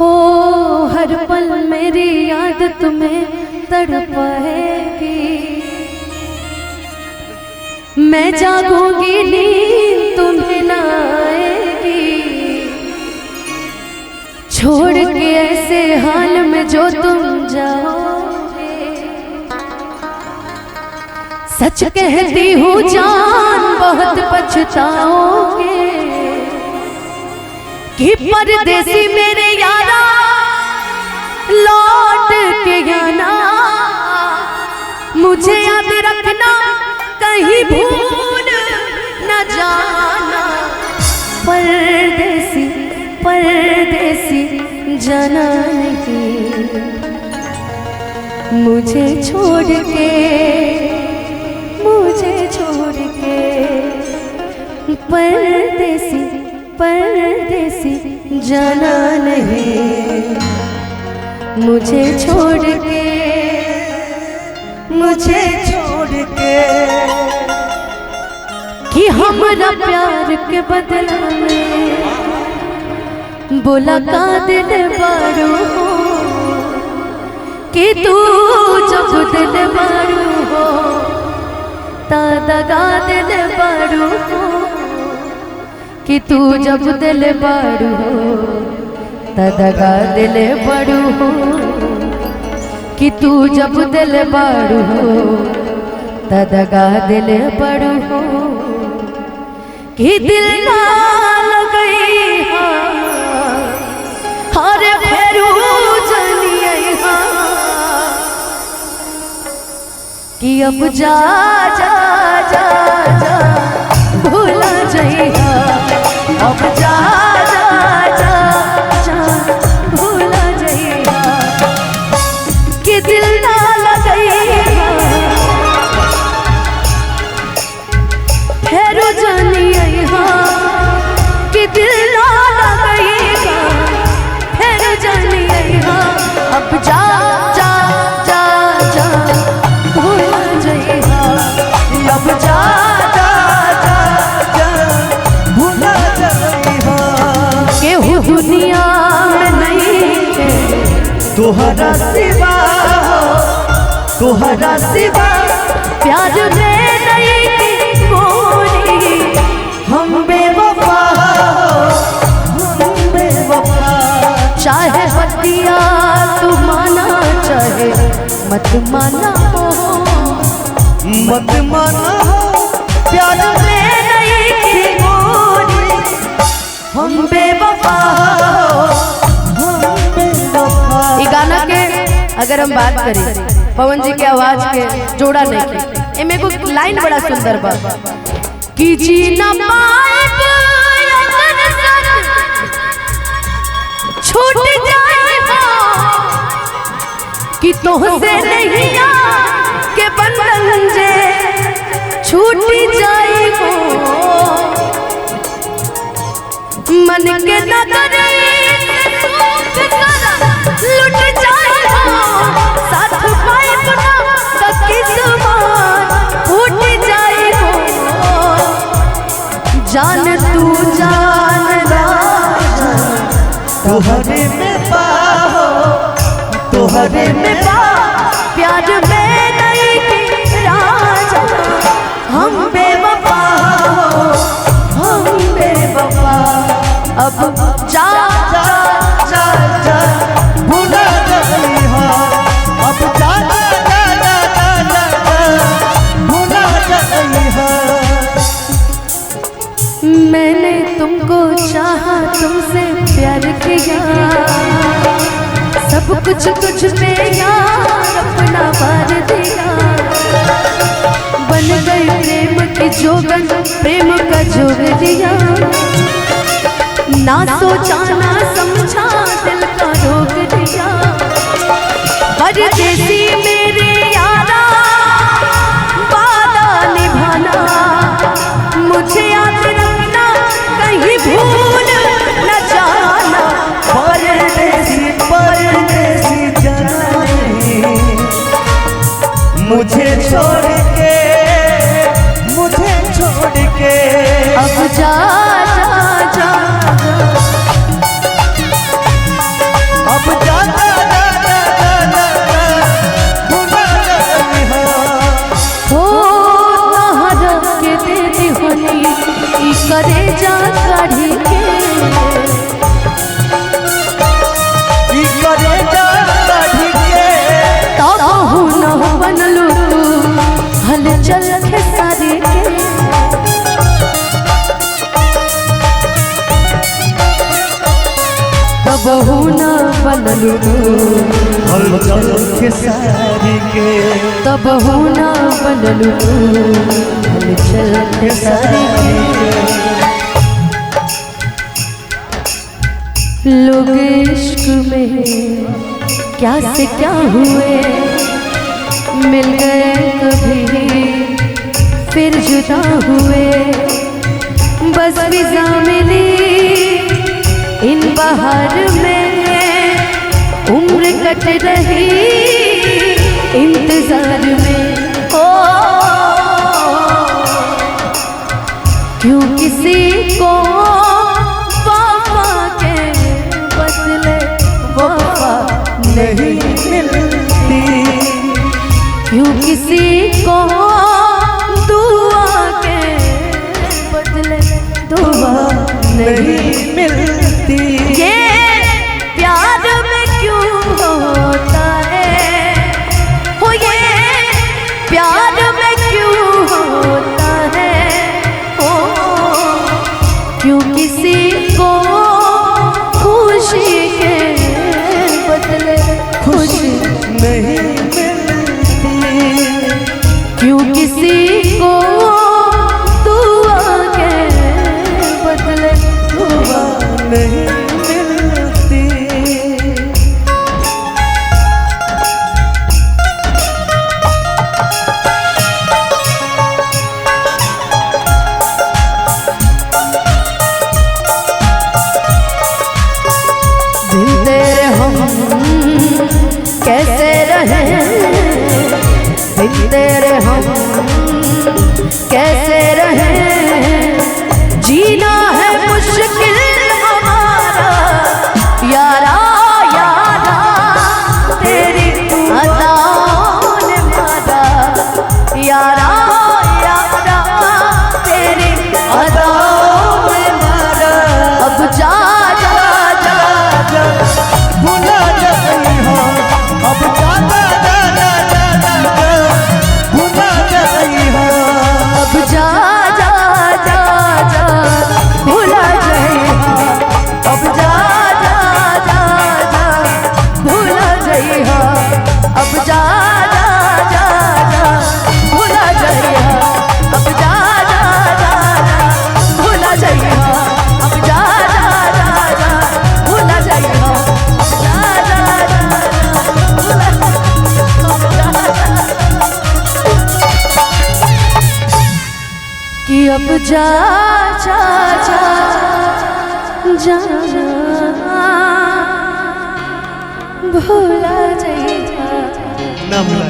हो हर पल मेरी याद तुम्हें तड़पाएगी। मैं जागूंगी नींद तुम्हें न आएगी। छोड़ के ऐसे हाल में जो तुम जाओगे। सच कहती हूँ जान बहुत पछताओगे कि परदेसी मेरे यारा लौट के आना। मुझे याद रखना कहीं भूल न जाना। परदेसी परदेसी जाना नहीं मुझे छोड़ के, मुझे छोड़ के। परदेसी परदेसी जाना नहीं मुझे छोड़ के, मुझे छोड़ के। कि हमारा प्यार के बदला में बोला का दिल बारू हो। कि तू जब दिल बारू हो दगा दिल बारू हो। कि तू जब दिल बारू हो दगा दिल बारू हो। कि तू जब दिल बारू हो दगा दिल बारू हो। कि दिल ना लगई हर फेरू जनिए कि अब जा जा जा जा भूला जइहा। अब जा जा जा जा भूला जइहा। कि दिल ना लगइहा फेरू जनिए। कि दिल ना लगइहा फेरू जनिए। अब जा जा जा जा भूला जइहा। अब जा जा जा जा भूला जइहा। केहू दुनिया में नहीं है तोहरा सिवा, तोहरा सिवा। प्यार में नहीं मोरी हम बेवफा, हम बेवफा। चाहे बतिया तू माना चाहे मत माना हो, मत माना हो। प्यार में नहीं मोरी हम बेवफा, हम बेवफा। ये गाना के अगर हम बात करें पवन जी के आवाज के जोड़ा नहीं के एमे को लाइन बड़ा सुंदर बा। कि जी न पाएब अगर साथ छूट जाए हो। कि तोहसे नहीं के बंधन जे छूट जाए हो। मन के न करे लुट जाए हो। साथ पाए ना तो किस्मत फूट जाए हो। जान तू जान तोहरे में पाओ, तोहरे में पाओ। प्यार में नहीं कि राजा हम बेवफा, हम बेवफा। अब जा जा जा जा भूला जइहा। अब जा जा जा जा जा भूला जइहा। मैंने तुमको चाहा तुमसे प्यार किया। सब कुछ कुछ पे यार अपना वार दिया। बन गई प्रेम की जोगन प्रेम का जोग दिया। ना सोचा ना समझा दिल का रोक दिया। परदेसी मेरे यारा वादा निभाना। मुझे याद रखना कहीं भूल न जाना। परदेसी परदेसी जाना मुझे छोड़ के, मुझे छोड़ के। अब जा जा जा ना बनलू हलचल खेसारी के, तब ना बनलू हलचल खेसारी के। लोग इश्क में क्या से क्या हुए, मिल गए कभी फिर जुदा हुए। बस फिजा मिली इन बहार में, उम्र कट रही इंतजार में। ओ क्यों किसी को वफा के बदले वफा नहीं मिलती, क्यों किसी को दुआ के बदले दुआ नहीं मिलती। ये प्यार में क्यों होता है, हो ये प्यार में क्यों होता है, ओ क्यों किसी को खुशी के बदले खुशी नहीं मिलती, क्यों किसी को दुआ के बदले दुआ नहीं मिलती। दिन तेरे हम कैसे रहे, दिन तेरे हम कैसे रहे। जीना है मुश्किल हमारा यारा यारा, तेरी अदाओं ने मारा यारा यारा, तेरी अदाओं ने मारा। अब जा जा जा जा भुला जाई हो, अब जाता जा जा जा जा, भुला जाई हो। अब जा जा जा जा भुला जाइहा, अब जा जा जा जा भुला जाइहा, अब जा जा जा जा भुला जाइहा, अब जा जा जा जा भुला जाइहा, अब जा जा जा जा भुला जाइहा, अब जा जा जा जा कि अब जा जा जा जा भूला जाइए। ना भुला